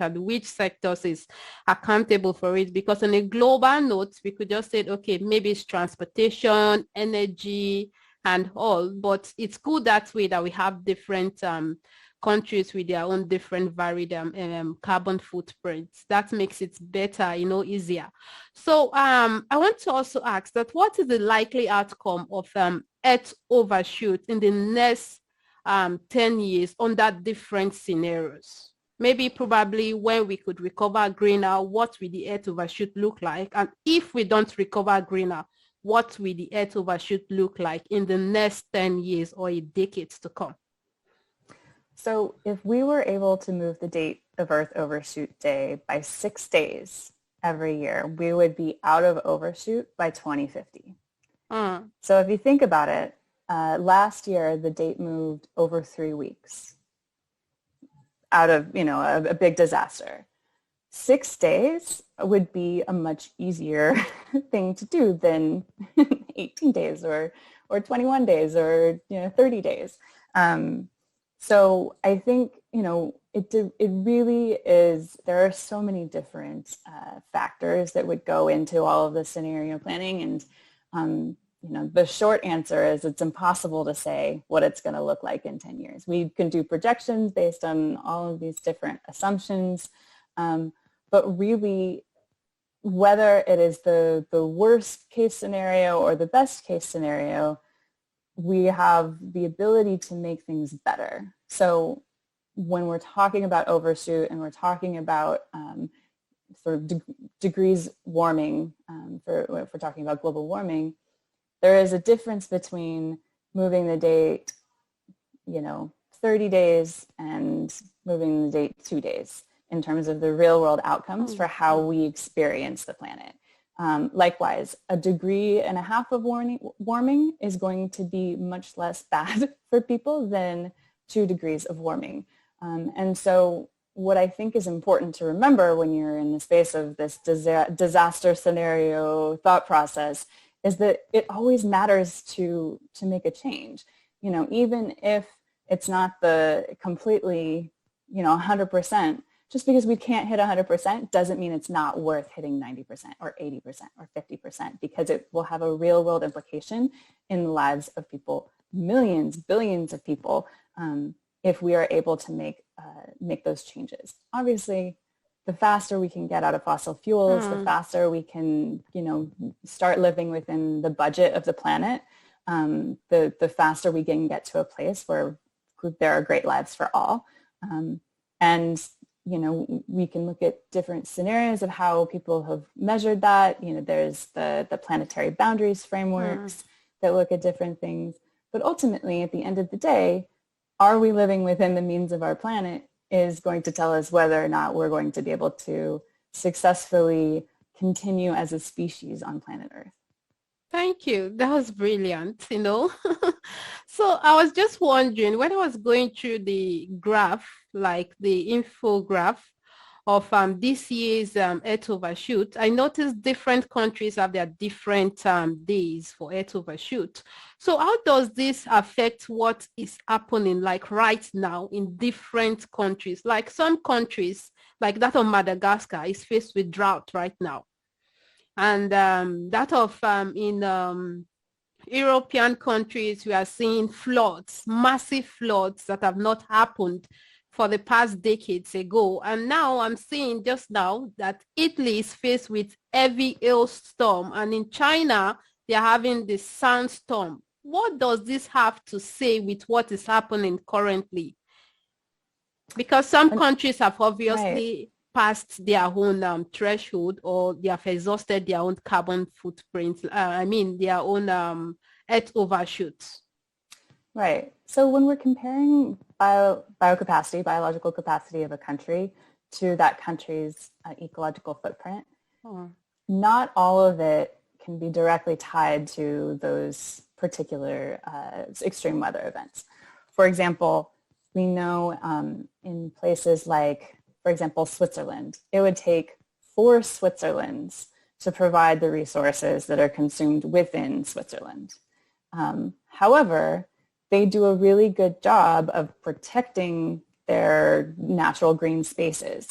and which sectors is accountable for it. Because on a global note, we could just say, okay, maybe it's transportation, energy, and all. But it's good that way that we have different countries with their own different varied carbon footprints. That makes it better, easier. So I want to also ask that what is the likely outcome of Earth overshoot in the next 10 years under different scenarios? Maybe probably when we could recover greener, what will the Earth overshoot look like? And if we don't recover greener, what will the Earth overshoot look like in the next 10 years or a decade to come? So if we were able to move the date of Earth Overshoot Day by 6 days every year, we would be out of overshoot by 2050. So if you think about it, last year the date moved over 3 weeks out of, a big disaster. 6 days would be a much easier thing to do than 18 days or 21 days or 30 days. So I think, it really is, there are so many different factors that would go into all of the scenario planning. And, the short answer is it's impossible to say what it's going to look like in 10 years. We can do projections based on all of these different assumptions. But really, whether it is the worst case scenario or the best case scenario, we have the ability to make things better. So when we're talking about overshoot and we're talking about sort of degrees warming, if we're talking about global warming, there is a difference between moving the date, 30 days and moving the date 2 days in terms of the real world outcomes for how we experience the planet. Likewise, 1.5 degrees of warming is going to be much less bad for people than 2 degrees of warming. And so what I think is important to remember when you're in the space of this disaster scenario thought process is that it always matters to make a change. Even if it's not the completely, 100%, just because we can't hit 100% doesn't mean it's not worth hitting 90% or 80% or 50%, because it will have a real world implication in the lives of people, millions, billions of people, if we are able to make those changes. Obviously, the faster we can get out of fossil fuels, the faster we can, start living within the budget of the planet, the faster we can get to a place where there are great lives for all. And we can look at different scenarios of how people have measured that. There's the planetary boundaries frameworks that look at different things. But ultimately, at the end of the day, are we living within the means of our planet is going to tell us whether or not we're going to be able to successfully continue as a species on planet Earth. Thank you. That was brilliant, So I was just wondering, when I was going through the graph, like the infograph of this year's Earth overshoot, I noticed different countries have their different days for Earth overshoot. So how does this affect what is happening like right now in different countries? Like some countries, like that of Madagascar, is faced with drought right now. And that of in European countries, we are seeing floods, massive floods that have not happened for the past decades ago. And now I'm seeing just now that Italy is faced with heavy hailstorm, and in China, they're having the sandstorm. What does this have to say with what is happening currently? Because some countries have obviously passed their own threshold, or they have exhausted their own carbon footprint, their own Earth overshoots. Right. So when we're comparing biological capacity of a country to that country's ecological footprint, not all of it can be directly tied to those particular extreme weather events. For example, we know in places like, for example, Switzerland, it would take 4 Switzerlands to provide the resources that are consumed within Switzerland. However, they do a really good job of protecting their natural green spaces.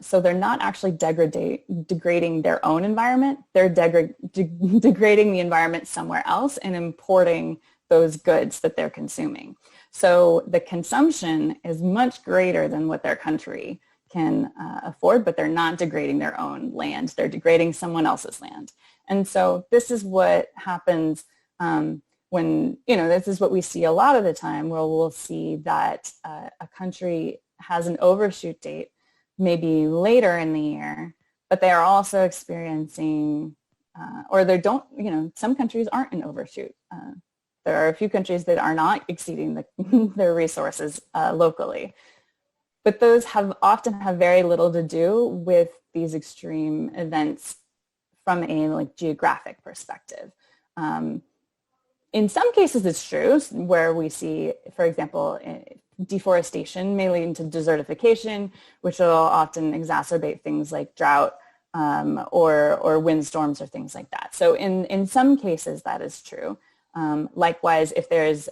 So they're not actually degrading their own environment. They're degrading the environment somewhere else and importing those goods that they're consuming. So the consumption is much greater than what their country can afford, but they're not degrading their own land. They're degrading someone else's land. And so this is what happens when, this is what we see a lot of the time, where we'll see that a country has an overshoot date maybe later in the year, but they are also experiencing, or they don't, some countries aren't in overshoot. There are a few countries that are not exceeding their resources locally. But those often have very little to do with these extreme events from a geographic perspective. In some cases, it's true, where we see, for example, deforestation may lead to desertification, which will often exacerbate things like drought or windstorms or things like that. So in some cases, that is true. Likewise, if there is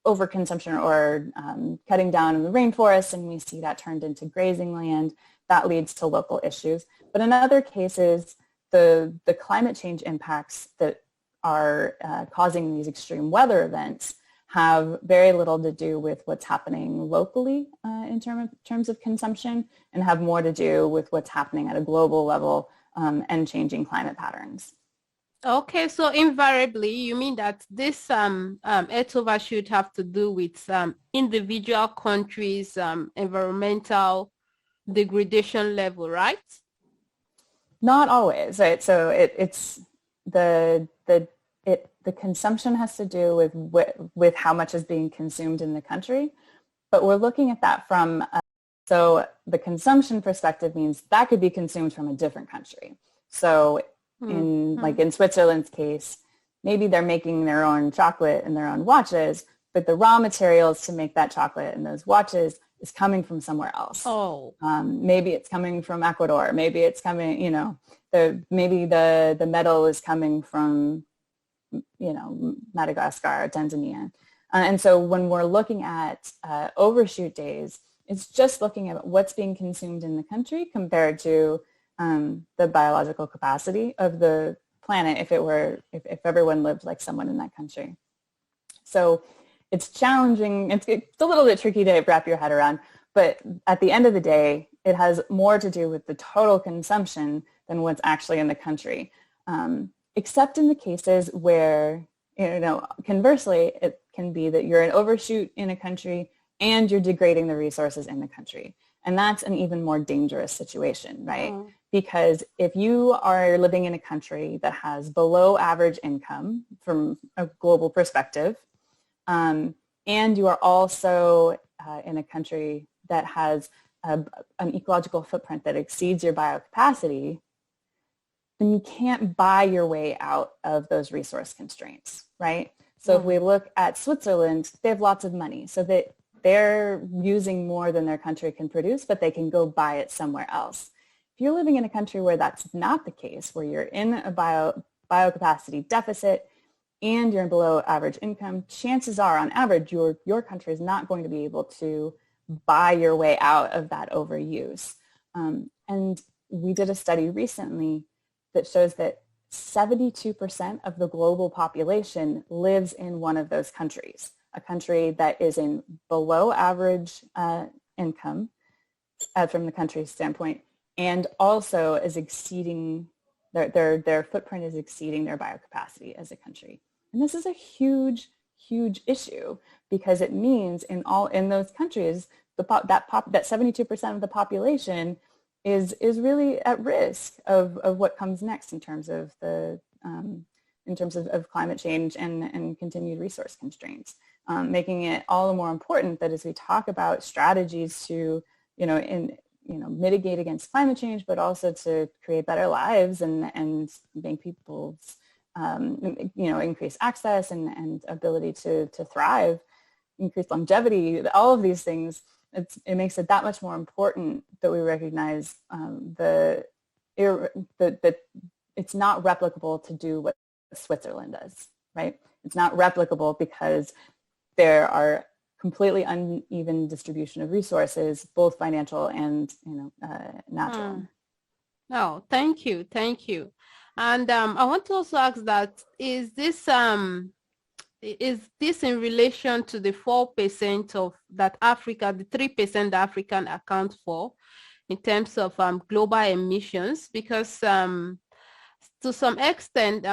overconsumption or cutting down in the rainforest, and we see that turned into grazing land, that leads to local issues. But in other cases, the climate change impacts that are causing these extreme weather events have very little to do with what's happening locally in terms of consumption, and have more to do with what's happening at a global level and changing climate patterns. Okay, so invariably, you mean that this earth overshoot have to do with individual countries' environmental degradation level, right? Not always, right? So it's the consumption has to do with how much is being consumed in the country, but we're looking at that from so the consumption perspective means that could be consumed from a different country. So in Switzerland's case, maybe they're making their own chocolate and their own watches, but the raw materials to make that chocolate and those watches is coming from somewhere else. Oh, maybe it's coming from Ecuador. Maybe it's coming, maybe the metal is coming from, Madagascar or Tanzania. And so when we're looking at overshoot days, it's just looking at what's being consumed in the country compared to the biological capacity of the planet if everyone lived like someone in that country. So it's challenging. It's a little bit tricky to wrap your head around, but at the end of the day, it has more to do with the total consumption than what's actually in the country. Except in the cases where, conversely, it can be that you're an overshoot in a country and you're degrading the resources in the country. And that's an even more dangerous situation, right? Because if you are living in a country that has below average income from a global perspective, and you are also in a country that has an ecological footprint that exceeds your biocapacity, then you can't buy your way out of those resource constraints, right? So if we look at Switzerland, they have lots of money, so that they're using more than their country can produce, but they can go buy it somewhere else. If you're living in a country where that's not the case, where you're in a biocapacity deficit and you're below average income, chances are, on average, your country is not going to be able to buy your way out of that overuse. And we did a study recently that shows that 72% of the global population lives in one of those countries, a country that is in below average income from the country's standpoint, and also is exceeding, their footprint is exceeding their biocapacity as a country. And this is a huge, huge issue, because it means in those countries, that 72% of the population is really at risk of what comes next in terms of of climate change and continued resource constraints, making it all the more important that as we talk about strategies to mitigate against climate change, but also to create better lives and make people's increase access and ability to thrive, increase longevity, all of these things. It makes it that much more important that we recognize that it's not replicable to do what Switzerland does, right? It's not replicable because there are completely uneven distribution of resources, both financial and natural. Oh, thank you, thank you. And I want to also ask that is this in relation to the 4% of that Africa, the 3% that African account for in terms of global emissions? Because to some extent,